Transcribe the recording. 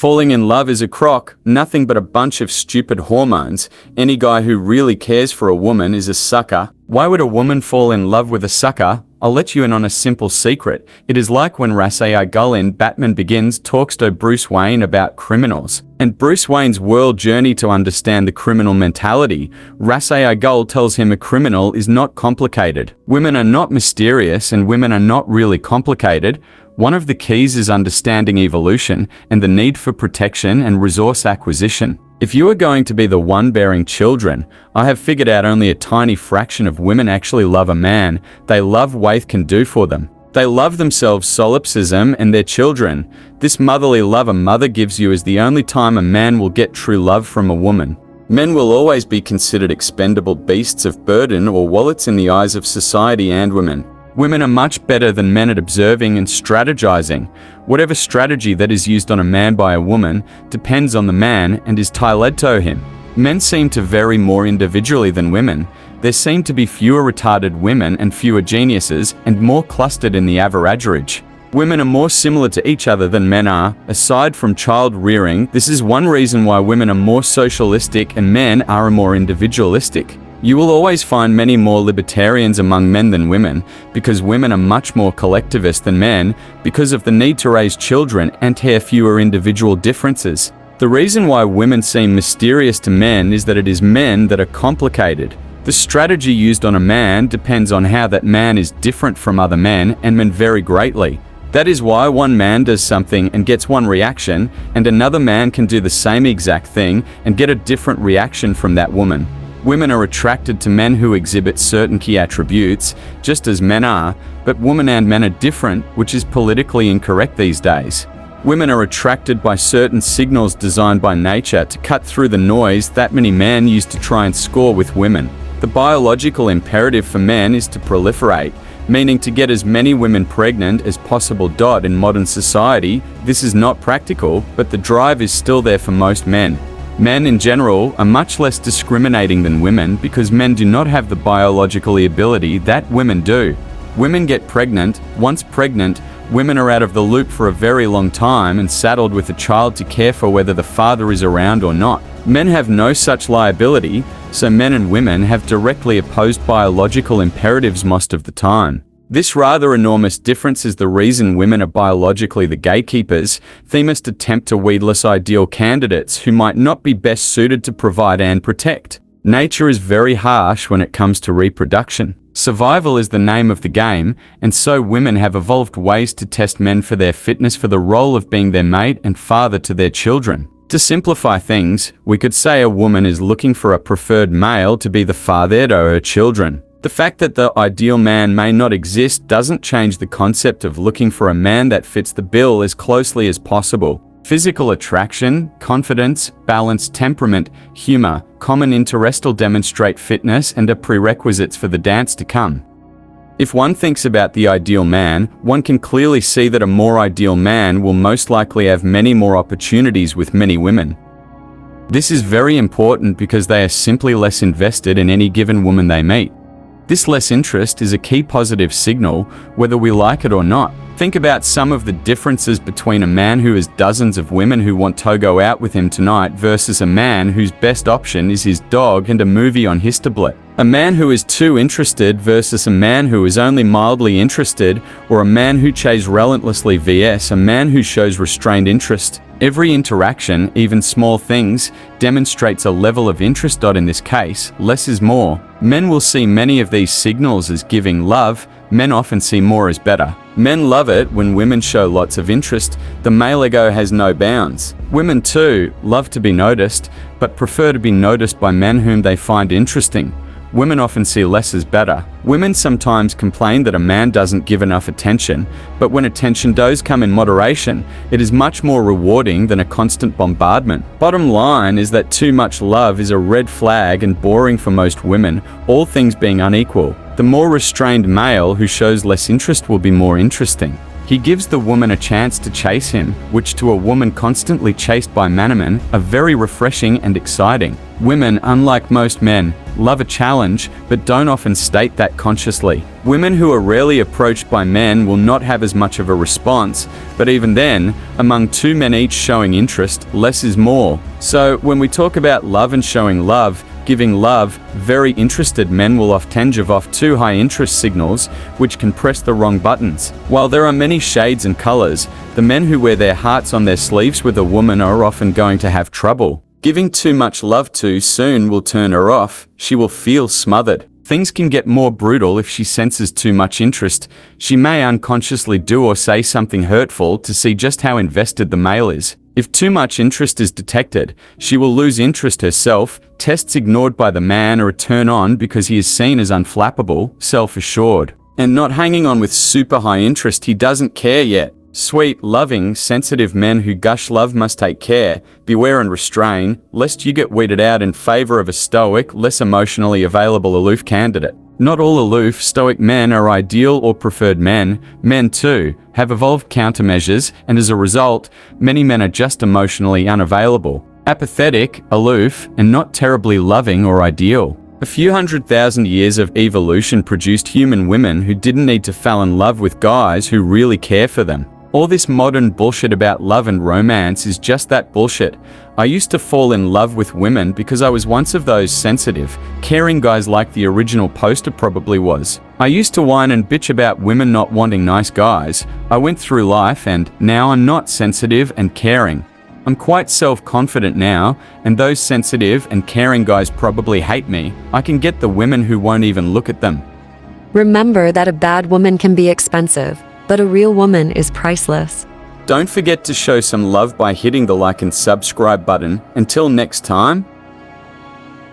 Falling in love is a crock, nothing but a bunch of stupid hormones. Any guy who really cares for a woman is a sucker. Why would a woman fall in love with a sucker? I'll let you in on a simple secret. It is like when Ra's al Ghul in Batman Begins talks to Bruce Wayne about criminals. And Bruce Wayne's world journey to understand the criminal mentality, Ra's al Ghul tells him a criminal is not complicated. Women are not mysterious and women are not really complicated. One of the keys is understanding evolution and the need for protection and resource acquisition. If you are going to be the one bearing children, I have figured out only a tiny fraction of women actually love a man. They love what Waith can do for them. They love themselves, solipsism, and their children. This motherly love a mother gives you is the only time a man will get true love from a woman. Men will always be considered expendable beasts of burden or wallets in the eyes of society and women. Women are much better than men at observing and strategizing. Whatever strategy that is used on a man by a woman depends on the man and is tailored to him. Men seem to vary more individually than women. There seem to be fewer retarded women and fewer geniuses and more clustered in the average. Women are more similar to each other than men are. Aside from child rearing, this is one reason why women are more socialistic and men are more individualistic. You will always find many more libertarians among men than women, because women are much more collectivist than men, because of the need to raise children and have fewer individual differences. The reason why women seem mysterious to men is that it is men that are complicated. The strategy used on a man depends on how that man is different from other men, and men vary greatly. That is why one man does something and gets one reaction, and another man can do the same exact thing and get a different reaction from that woman. Women are attracted to men who exhibit certain key attributes, just as men are, but women and men are different, which is politically incorrect these days. Women are attracted by certain signals designed by nature to cut through the noise that many men use to try and score with women. The biological imperative for men is to proliferate, meaning to get as many women pregnant as possible. In modern society, this is not practical, but the drive is still there for most men. Men in general are much less discriminating than women because men do not have the biological ability that women do. Women get pregnant. Once pregnant, women are out of the loop for a very long time and saddled with a child to care for whether the father is around or not. Men have no such liability, so men and women have directly opposed biological imperatives most of the time. This rather enormous difference is the reason women are biologically the gatekeepers. They must attempt to weedless ideal candidates who might not be best suited to provide and protect. Nature is very harsh when it comes to reproduction. Survival is the name of the game, and so women have evolved ways to test men for their fitness for the role of being their mate and father to their children. To simplify things, we could say a woman is looking for a preferred male to be the father to her children. The fact that the ideal man may not exist doesn't change the concept of looking for a man that fits the bill as closely as possible. Physical attraction, confidence, balanced temperament, humor, common interests all demonstrate fitness and are prerequisites for the dance to come. If one thinks about the ideal man, one can clearly see that a more ideal man will most likely have many more opportunities with many women. This is very important because they are simply less invested in any given woman they meet. This less interest is a key positive signal, whether we like it or not. Think about some of the differences between a man who has dozens of women who want to go out with him tonight versus a man whose best option is his dog and a movie on his tablet. A man who is too interested versus a man who is only mildly interested, or a man who chases relentlessly vs a man who shows restrained interest. Every interaction, even small things, demonstrates a level of interest. In this case, less is more. Men will see many of these signals as giving love. Men often see more as better. Men love it when women show lots of interest. The male ego has no bounds. Women too love to be noticed, but prefer to be noticed by men whom they find interesting. Women often see less as better. Women sometimes complain that a man doesn't give enough attention, but when attention does come in moderation, it is much more rewarding than a constant bombardment. Bottom line is that too much love is a red flag and boring for most women, all things being unequal. The more restrained male who shows less interest will be more interesting. He gives the woman a chance to chase him, which to a woman constantly chased by men are very refreshing and exciting. Women, unlike most men, love a challenge, but don't often state that consciously. Women who are rarely approached by men will not have as much of a response, but even then, among two men each showing interest, less is more. So, when we talk about love and showing love, giving love, very interested men will often give off too high interest signals, which can press the wrong buttons. While there are many shades and colors, the men who wear their hearts on their sleeves with a woman are often going to have trouble. Giving too much love too soon will turn her off. She will feel smothered. Things can get more brutal if she senses too much interest. She may unconsciously do or say something hurtful to see just how invested the male is. If too much interest is detected, she will lose interest herself, tests ignored by the man are a turn on because he is seen as unflappable, self-assured, and not hanging on with super high interest he doesn't care yet. Sweet, loving, sensitive men who gush love must take care, beware and restrain, lest you get weeded out in favor of a stoic, less emotionally available aloof candidate. Not all aloof, stoic men are ideal or preferred men. Men, too, have evolved countermeasures, and as a result, many men are just emotionally unavailable, apathetic, aloof, and not terribly loving or ideal. A few 100,000 years of evolution produced human women who didn't need to fall in love with guys who really care for them. All this modern bullshit about love and romance is just that bullshit. I used to fall in love with women because I was once of those sensitive, caring guys like the original poster probably was. I used to whine and bitch about women not wanting nice guys. I went through life and now I'm not sensitive and caring. I'm quite self-confident now, and those sensitive and caring guys probably hate me. I can get the women who won't even look at them. Remember that a bad woman can be expensive, but a real woman is priceless. Don't forget to show some love by hitting the like and subscribe button. Until next time,